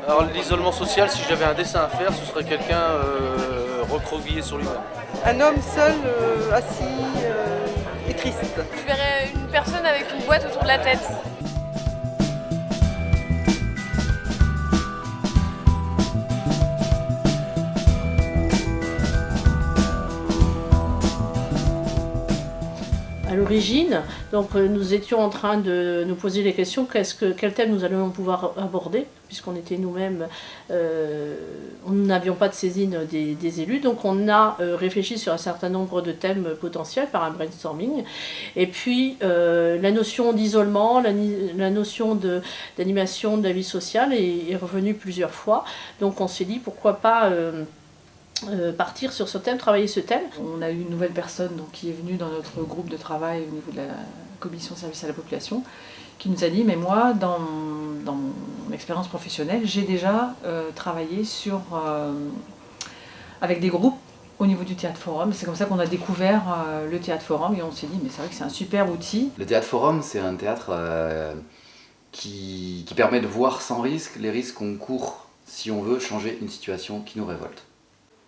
Alors l'isolement social, si j'avais un dessin à faire, ce serait quelqu'un recroquevillé sur lui-même. Un homme seul, assis et triste. Je verrais une personne avec une boîte autour de la tête. À l'origine, donc nous étions en train de nous poser les questions quel thème nous allions pouvoir aborder, puisqu'on était nous-mêmes, nous n'avions pas de saisine des élus, donc on a réfléchi sur un certain nombre de thèmes potentiels par un brainstorming. Et puis la notion d'isolement, la notion d'animation de la vie sociale est revenue plusieurs fois, donc on s'est dit pourquoi pas partir sur ce thème, travailler ce thème. On a eu une nouvelle personne donc, qui est venue dans notre groupe de travail au niveau de la commission service à la population, qui nous a dit, mais moi, dans mon expérience professionnelle, j'ai déjà travaillé avec des groupes au niveau du Théâtre Forum. C'est comme ça qu'on a découvert le Théâtre Forum et on s'est dit, mais c'est vrai que c'est un super outil. Le Théâtre Forum, c'est un théâtre qui permet de voir sans risque les risques qu'on court si on veut changer une situation qui nous révolte.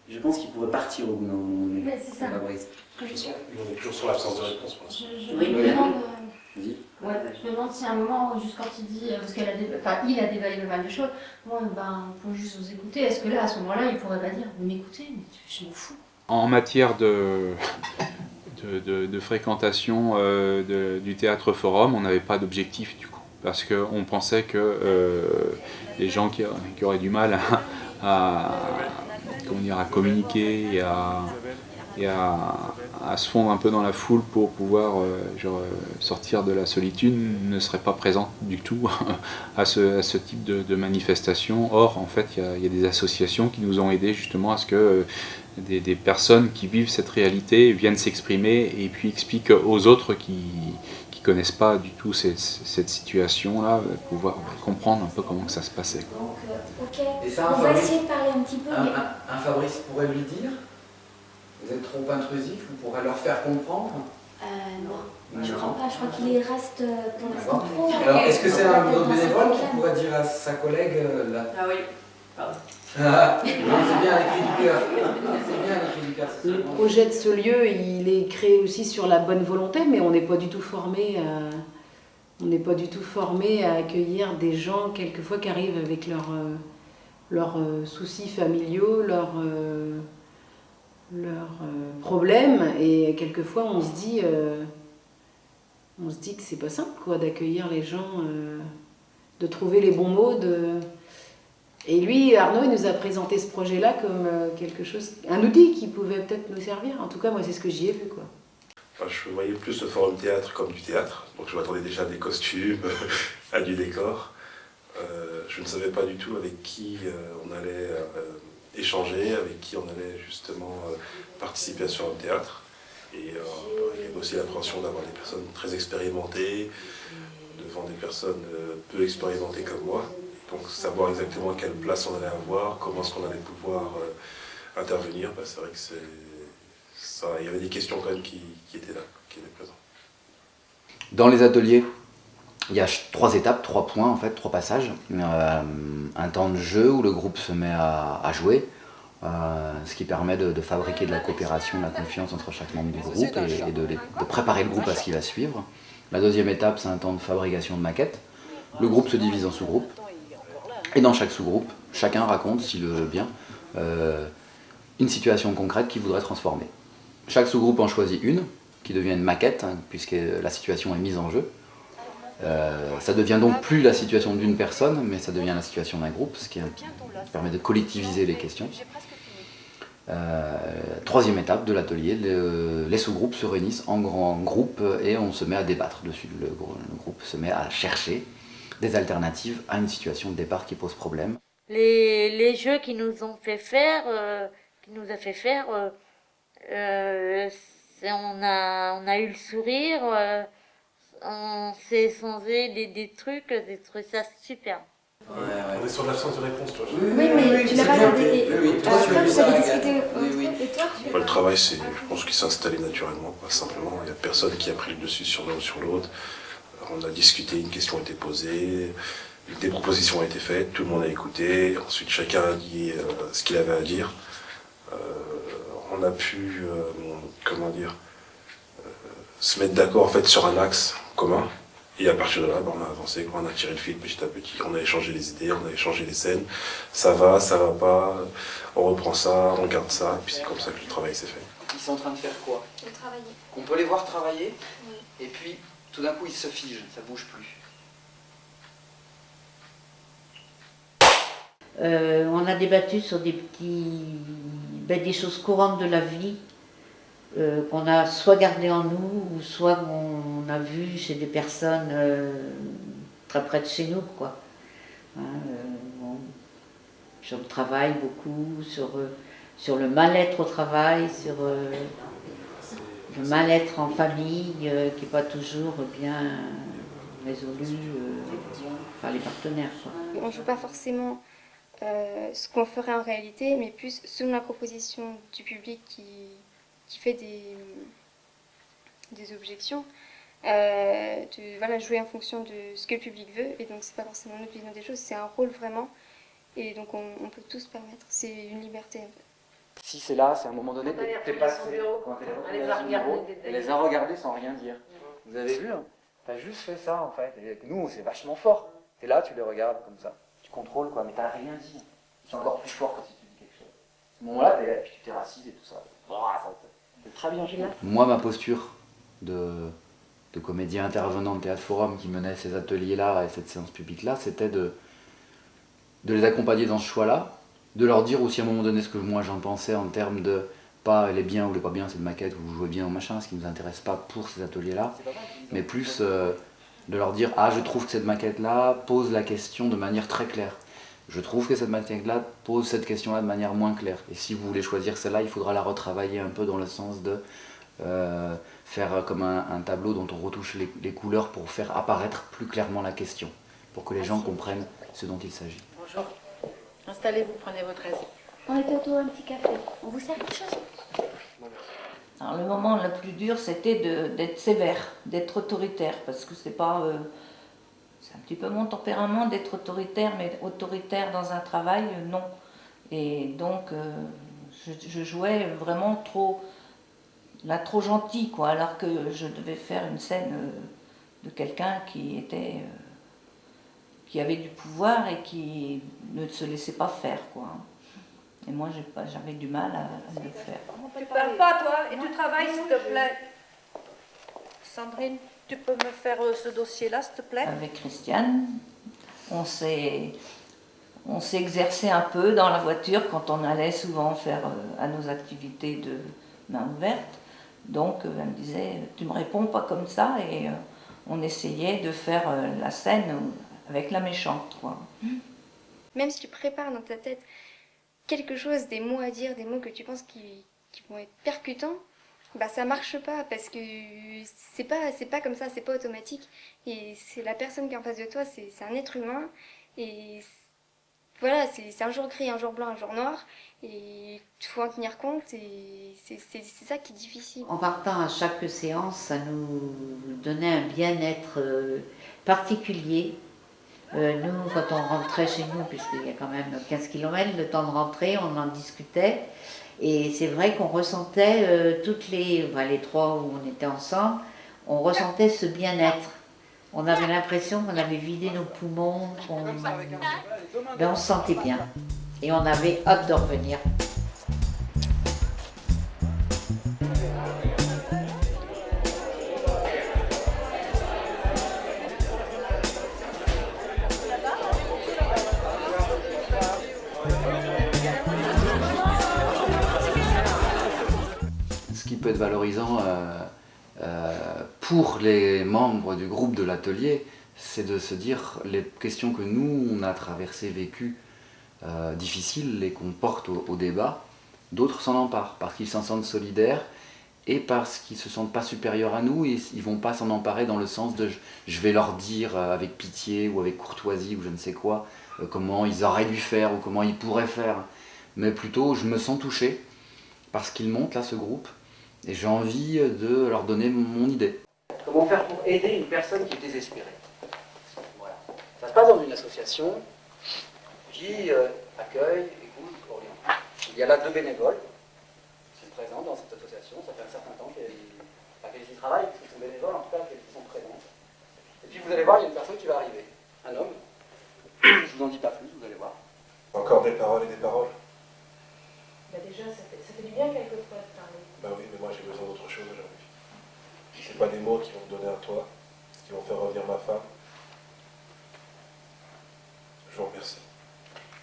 Je pense qu'il pourrait partir au bout d'un moment. Mais c'est ça. On est toujours sur l'absence de réponse pour l'instant. Je me demande, Vas-y. je me demande si à un moment, juste quand il dit, parce qu'il a déballé pas mal de choses, moi, pour juste vous écouter, est-ce que là, à ce moment-là, il pourrait pas dire, mais m'écoutez, mais je m'en fous. En matière de fréquentation du Théâtre Forum, on n'avait pas d'objectif du coup, parce qu'on pensait que les gens qui auraient du mal à communiquer et à se fondre un peu dans la foule pour pouvoir sortir de la solitude ne seraient pas présents du tout à ce type de manifestation. Or, en fait, il y a des associations qui nous ont aidés justement à ce que des personnes qui vivent cette réalité viennent s'exprimer et puis expliquent aux autres qui connaissent pas du tout cette situation-là, pouvoir comprendre un peu comment ça se passait. Donc, ok, Et ça, on va essayer de parler un petit peu. Un Fabrice pourrait lui dire? Vous êtes trop intrusif, vous pourrez leur faire comprendre? Non, je crois pas, je crois qu'il reste pour l'instant trop. Alors, est-ce que c'est un autre bénévole qui pourrait dire à sa collègue là? Ah oui, pardon. Ah, non, c'est bien l'écrit du cœur. C'est bien l'écrit du cœur. Le projet de ce lieu, il est créé aussi sur la bonne volonté, mais on n'est pas du tout formé à accueillir des gens quelquefois qui arrivent avec leurs soucis familiaux, leurs problèmes, et quelquefois on se dit que c'est pas simple quoi, d'accueillir les gens, de trouver les bons mots. Et lui, Arnaud, il nous a présenté ce projet-là comme quelque chose, un outil qui pouvait peut-être nous servir. En tout cas, moi, c'est ce que j'y ai vu, quoi. Enfin, je voyais plus le forum théâtre comme du théâtre, donc je m'attendais déjà à des costumes, à du décor. Je ne savais pas du tout avec qui on allait échanger, avec qui on allait justement participer à ce forum théâtre. Et il y avait aussi l'appréhension d'avoir des personnes très expérimentées, devant des personnes peu expérimentées comme moi. Donc savoir exactement à quelle place on allait avoir, comment est-ce qu'on allait pouvoir intervenir, c'est vrai que ça, il y avait des questions quand même qui étaient là, qui étaient présentes. Dans les ateliers, il y a 3 étapes, 3 points en fait, 3 passages. Un temps de jeu où le groupe se met à jouer, ce qui permet de fabriquer de la coopération, de la confiance entre chaque membre du groupe et de préparer le groupe à ce qui va suivre. La deuxième étape, c'est un temps de fabrication de maquettes. Le groupe se divise en sous-groupes. Et dans chaque sous-groupe, chacun raconte, s'il le veut bien, une situation concrète qu'il voudrait transformer. Chaque sous-groupe en choisit une, qui devient une maquette, puisque la situation est mise en jeu. Ça devient donc plus la situation d'une personne, mais ça devient la situation d'un groupe, ce qui permet de collectiviser les questions. Troisième étape de l'atelier, les sous-groupes se réunissent en grands groupes et on se met à débattre dessus. Le groupe se met à chercher des alternatives à une situation de départ qui pose problème. Les jeux qui nous ont fait faire, on a eu le sourire, on s'est échangé des trucs, j'ai trouvé ça super. On est sur l'absence de réponse, toi. Oui, mais tu l'as pas dit. Toi, vous avez discuté. Et toi, Le travail, je pense qu'il s'est installé naturellement, simplement. Il n'y a personne qui a pris le dessus sur l'un ou sur l'autre. On a discuté, une question a été posée, Des propositions ont été faites, tout le monde a écouté, ensuite chacun a dit ce qu'il avait à dire. On a pu, comment dire, se mettre d'accord en fait sur un axe commun. Et à partir de là, on a avancé, on a tiré le fil petit à petit, on a échangé les idées, on a échangé les scènes. Ça va pas, on reprend ça, on garde ça, et puis c'est comme ça que le travail s'est fait. Ils sont en train de faire quoi? De travailler. On peut les voir travailler, Oui. et puis tout d'un coup ils se figent, ça bouge plus. On a débattu sur des choses courantes de la vie qu'on a soit gardées en nous ou soit qu'on a vu chez des personnes très près de chez nous, quoi. Sur le travail beaucoup, sur le mal-être au travail, sur le mal-être en famille qui n'est pas toujours bien résolu par les partenaires, quoi. On ne joue pas forcément ce qu'on ferait en réalité, mais plus selon la proposition du public qui fait des objections, jouer en fonction de ce que le public veut, et donc c'est pas forcément notre vision des choses, c'est un rôle vraiment, et donc on peut tout se permettre, c'est une liberté en fait. Si c'est là, c'est à un moment donné, t'es passé, elle les a regardés sans rien dire. Vous avez vu, hein? T'as juste fait ça en fait, et nous c'est vachement fort. T'es là, tu les regardes comme ça. Tu contrôles quoi, mais t'as rien dit. C'est encore plus fort quand tu dis quelque chose. À ce moment-là, t'es là, puis tu t'es racisé et tout ça. C'est très bien gênant. Moi, ma posture de comédien intervenant de Théâtre Forum qui menait ces ateliers-là et cette séance publique-là, c'était de les accompagner dans ce choix-là, de leur dire aussi à un moment donné ce que moi j'en pensais en termes de pas elle est bien ou elle est pas bien cette maquette ou vous jouez bien ou machin, ce qui ne nous intéresse pas pour ces ateliers-là, mais plus de leur dire ah je trouve que cette maquette-là pose la question de manière très claire. Je trouve que cette maquette-là pose cette question-là de manière moins claire. Et si vous voulez choisir celle-là, il faudra la retravailler un peu dans le sens de faire comme un tableau dont on retouche les couleurs pour faire apparaître plus clairement la question, pour que les gens comprennent ce dont il s'agit. Bonjour. Installez-vous, prenez votre aise. On était autour d'un petit café. On vous sert quelque chose? Alors, le moment le plus dur, c'était d'être sévère, d'être autoritaire, parce que c'est pas... c'est un petit peu mon tempérament d'être autoritaire, mais autoritaire dans un travail, non. Et donc, je jouais vraiment trop gentil, quoi, alors que je devais faire une scène de quelqu'un qui avait du pouvoir et qui ne se laissait pas faire, quoi. Et moi, j'avais du mal à le faire. Tu parles pas, toi, et tu travailles, s'il te plaît. Sandrine, tu peux me faire ce dossier-là, s'il te plaît? Avec Christiane, on s'est exercé un peu dans la voiture quand on allait souvent faire à nos activités de main ouverte. Donc, elle me disait, tu me réponds pas comme ça, et on essayait de faire la scène avec la méchante, quoi. Même si tu prépares dans ta tête quelque chose, des mots à dire, des mots que tu penses qui vont être percutants, bah ça marche pas parce que c'est pas comme ça, c'est pas automatique, et c'est la personne qui est en face de toi, c'est un être humain, et voilà, c'est un jour gris, un jour blanc, un jour noir, et il faut en tenir compte, et c'est ça qui est difficile. En partant à chaque séance, ça nous donnait un bien-être particulier. Nous, quand on rentrait chez nous, puisqu'il y a quand même 15 km, le temps de rentrer, on en discutait. Et c'est vrai qu'on ressentait les trois où on était ensemble, on ressentait ce bien-être. On avait l'impression qu'on avait vidé nos poumons, on se sentait bien. Et on avait hâte de revenir. Ce qui peut être valorisant pour les membres du groupe de l'atelier, c'est de se dire les questions que nous, on a traversées, vécues, difficiles et qu'on porte au débat, d'autres s'en emparent parce qu'ils s'en sentent solidaires et parce qu'ils ne se sentent pas supérieurs à nous, et ils ne vont pas s'en emparer dans le sens de je vais leur dire avec pitié ou avec courtoisie ou je ne sais quoi, comment ils auraient dû faire ou comment ils pourraient faire, mais plutôt je me sens touché parce qu'ils montent là, ce groupe, et j'ai envie de leur donner mon idée. Comment faire pour aider une personne qui est désespérée? Voilà. Ça se passe dans une association qui accueille, écoute, oriente. Il y a là 2 bénévoles qui sont présents dans cette association. Ça fait un certain temps qu'elles y travaillent, parce qu'ils sont bénévoles, en tout cas qu'elles y sont présentes. Et puis vous allez voir, il y a une personne qui va arriver, un homme. Je vous en dis pas plus, vous allez voir. Encore des paroles et des paroles. Bah déjà, ça fait du bien quelquefois de parler. Bah oui, mais moi j'ai besoin d'autre chose aujourd'hui. C'est pas des mots qui vont me donner un toit, qui vont faire revenir ma femme. Je vous remercie.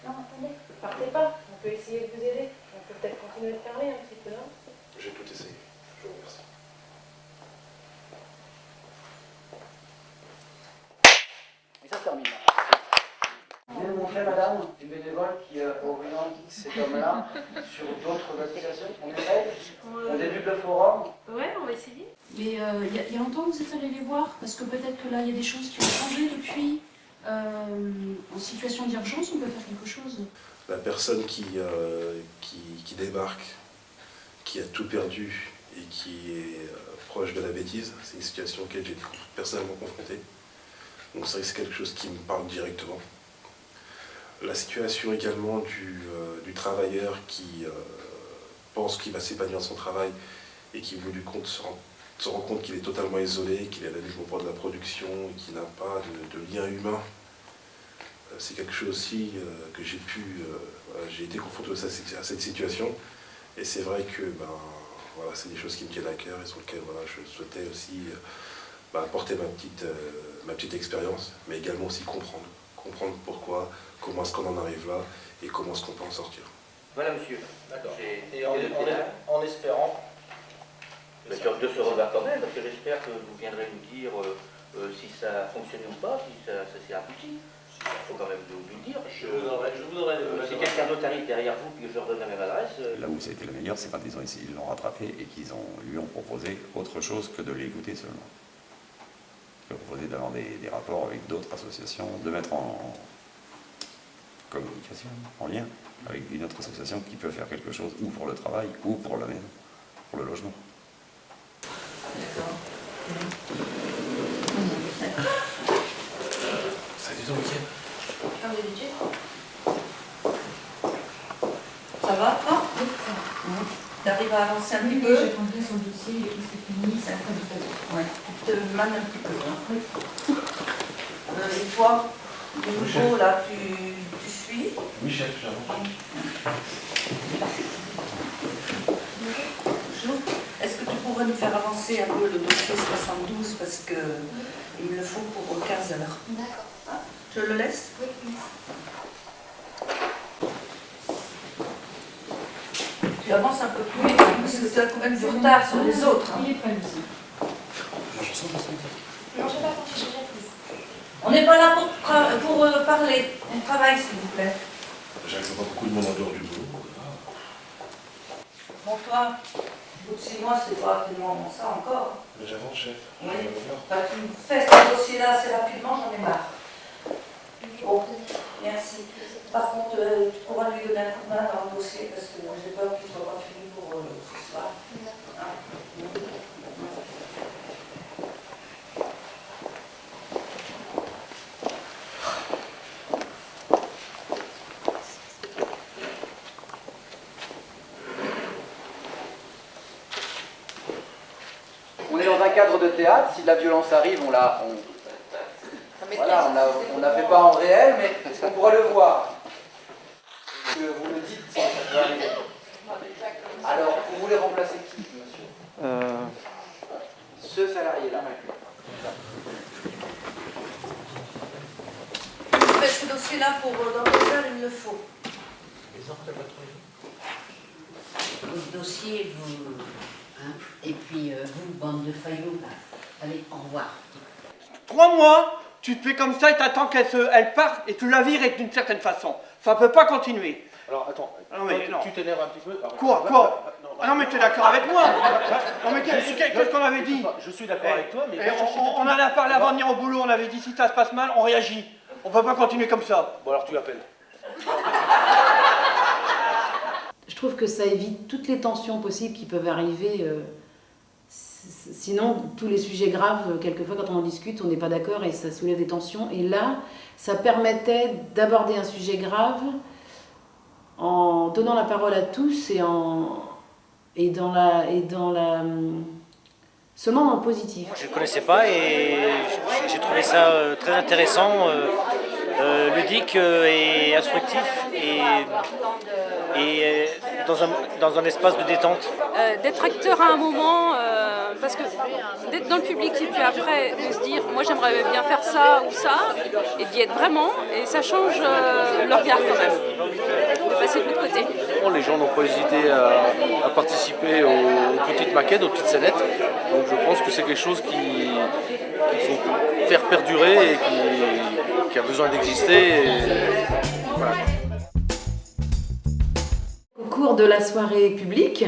Non, attendez, partez pas. On peut essayer de vous aider. On peut peut-être continuer de parler un petit peu, non? J'ai tout essayé. Je vous remercie. Et ça se termine. Vous voulez me montrer, madame, une bénévole qui oriente cet homme-là sur d'autres associations? On essaye? On débute le forum? Ouais, on va essayer. Mais il y a longtemps que vous êtes allé les voir, parce que peut-être que là, il y a des choses qui ont changé depuis. En situation d'urgence, on peut faire quelque chose. La personne qui débarque, qui a tout perdu et qui est proche de la bêtise, c'est une situation auquel j'ai été personnellement confronté. Donc c'est vrai que c'est quelque chose qui me parle directement. La situation également du travailleur qui pense qu'il va s'épanouir dans son travail et qui, au bout du compte, se rend compte qu'il est totalement isolé, qu'il est à la limite au bord de la production et qu'il n'a pas de lien humain. C'est quelque chose aussi que j'ai été confronté à cette situation. Et c'est vrai que voilà, c'est des choses qui me tiennent à cœur et sur lesquelles voilà, je souhaitais aussi apporter ma petite expérience, mais également aussi comprendre pourquoi, comment est-ce qu'on en arrive là et comment est-ce qu'on peut en sortir. Voilà, monsieur. D'accord. Et en espérant de se revoir quand même, parce que j'espère que vous viendrez nous dire si ça a fonctionné ou pas, si ça s'est abouti. Il faut quand même nous le dire. Je vous donnerai si quelqu'un d'autre arrive derrière vous et que je leur donne la même adresse. Là où ça a été le meilleur, c'est quand ils ont essayé de l'ont rattrapé et qu'ils lui ont proposé autre chose que de l'écouter seulement. Ils ont proposé d'avoir des rapports avec d'autres associations, de mettre en communication, en lien avec une autre association qui peut faire quelque chose, ou pour le travail, ou pour la maison, pour le logement. Salut ton week-end. Comme d'habitude. Ça va, toi? T'arrives à avancer un petit peu? J'ai compris son dossier, et c'est fini, c'est un peu de Ouais, tu te manes un petit peu. Hein. Et toi, de nouveau, là, tu suis? Oui, chef, j'avance. Bonjour. Est-ce que tu pourrais nous faire avancer un peu le dossier 72 parce que il me le faut pour 15 heures? D'accord. Ah, je le laisse? Oui, merci. Tu avances un peu plus vite, parce que tu as quand même du retard sur les autres. Hein. Il est pas ici. Non, je n'ai pas compris, j'ai déjà pris. On n'est pas là pour parler. On travaille, s'il vous plaît. J'avais pas beaucoup de monde en dehors du boulot. Bon, toi, au bout de 6 mois, c'est pas tellement ça encore. Mais j'avance, chef. Oui. Enfin, tu me fais ce dossier-là assez rapidement, j'en ai marre. Bon, merci. Par contre, tu pourras lui donner un coup de main dans le dossier parce que j'ai peur qu'il ne soit pas fini pour ce soir. Hein? On est dans un cadre de théâtre, si de la violence arrive, on la fait pas en réel, mais on pourra le voir. Que vous me dites si ça peut arriver. Alors, vous voulez remplacer qui, monsieur? Ce salarié-là. Tu fais ce dossier-là pour dans 2 heures, il me le faut. Le dossier, vous. Hein, et puis, vous, bande de faillots, là, allez, au revoir. 3 mois, tu te fais comme ça et t'attends qu'elle parte et tu la vires d'une certaine façon. Ça peut pas continuer. Alors attends, non, mais, tu t'énerves un petit peu. Quoi? Ah non mais tu es d'accord avec moi? Non mais qu'est-ce qu'on avait dit? Je suis d'accord avec toi, mais... On en a parlé avant de venir au boulot, on avait dit si ça se passe mal, on réagit. On peut pas continuer comme ça. Bon alors tu appelles. Je trouve que ça évite toutes les tensions possibles qui peuvent arriver sinon, tous les sujets graves, quelquefois quand on en discute, on n'est pas d'accord et ça soulève des tensions. Et là, ça permettait d'aborder un sujet grave en donnant la parole à tous seulement en positif. Je ne connaissais pas et j'ai trouvé ça très intéressant, ludique et instructif et dans un espace de détente. D'être acteur à un moment, parce que d'être dans le public et puis après de se dire moi j'aimerais bien faire ça ou ça, et d'y être vraiment, et ça change le regard quand même, de passer de l'autre côté. Les gens n'ont pas hésité à participer aux petites maquettes, aux petites scénettes, donc je pense que c'est quelque chose qu'il faut faire perdurer et qui a besoin d'exister. Voilà. Au cours de la soirée publique,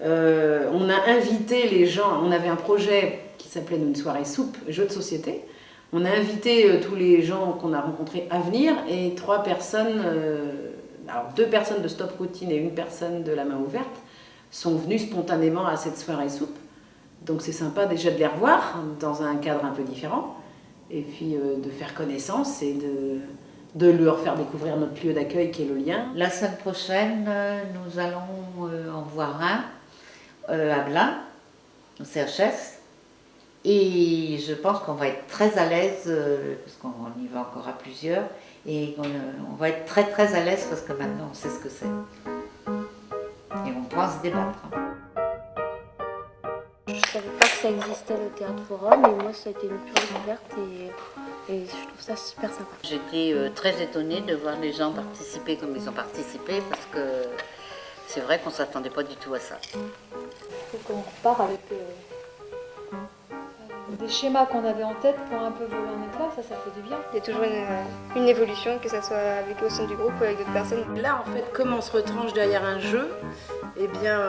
on a invité les gens, on avait un projet qui s'appelait une soirée soupe, jeu de société. On a invité tous les gens qu'on a rencontrés à venir et 3 personnes, alors 2 personnes de Stop Routine et 1 personne de La Main Ouverte sont venues spontanément à cette soirée soupe. Donc c'est sympa déjà de les revoir dans un cadre un peu différent et puis de faire connaissance et de leur faire découvrir notre lieu d'accueil qui est le Lien. La semaine prochaine, nous allons en voir un à Blain, au CHS, et je pense qu'on va être très à l'aise, parce qu'on y va encore à plusieurs, et on va être très très à l'aise parce que maintenant on sait ce que c'est. Et on pourra se débattre. Je ne savais pas que ça existait le Théâtre Forum, et moi ça a été une pure découverte et je trouve ça super sympa. J'étais très étonnée de voir les gens participer comme ils ont participé parce que c'est vrai qu'on ne s'attendait pas du tout à ça. Il faut qu'on repart avec des schémas qu'on avait en tête pour un peu voler en éclat, ça fait du bien. Il y a toujours une évolution, que ce soit au sein du groupe ou avec d'autres personnes. Là, en fait, comme on se retranche derrière un jeu, eh bien,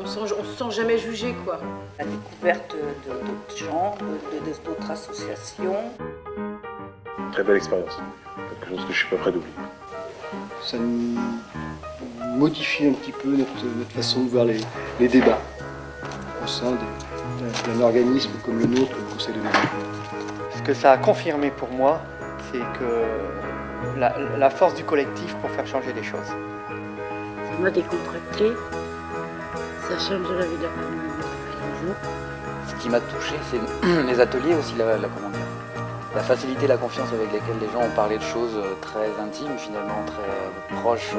on se sent jamais jugé, quoi. La découverte d'autres gens, d'autres associations. Une très belle expérience, quelque chose que je suis pas prêt d'oublier. Ça nous modifie un petit peu notre façon de voir les débats au sein d'un organisme comme le nôtre, le Conseil de développement. Ce que ça a confirmé pour moi, c'est que la force du collectif pour faire changer les choses. Ça m'a décontracté, ça change la vie de la jour. Ce qui m'a touché, c'est les ateliers aussi, la facilité, la confiance avec laquelle les gens ont parlé de choses très intimes, finalement très proches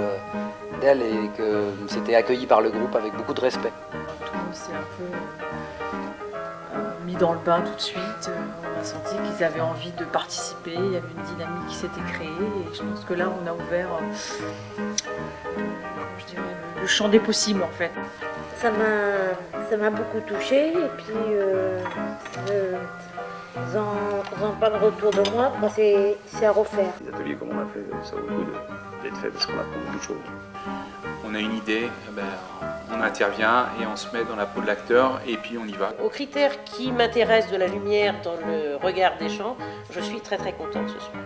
d'elles, et que c'était accueilli par le groupe avec beaucoup de respect. Tout le monde s'est un peu mis dans le bain tout de suite. On a senti qu'ils avaient envie de participer, il y avait une dynamique qui s'était créée et je pense que là on a ouvert le champ des possibles en fait. Ça m'a beaucoup touchée et puis ils en parlent autour de moi, c'est à refaire. Les ateliers comme on a fait, ça vaut le coup d'être fait parce qu'on apprend beaucoup de choses. On a une idée, on intervient et on se met dans la peau de l'acteur et puis on y va. Aux critères qui m'intéressent de la lumière dans le regard des gens, je suis très très contente ce soir.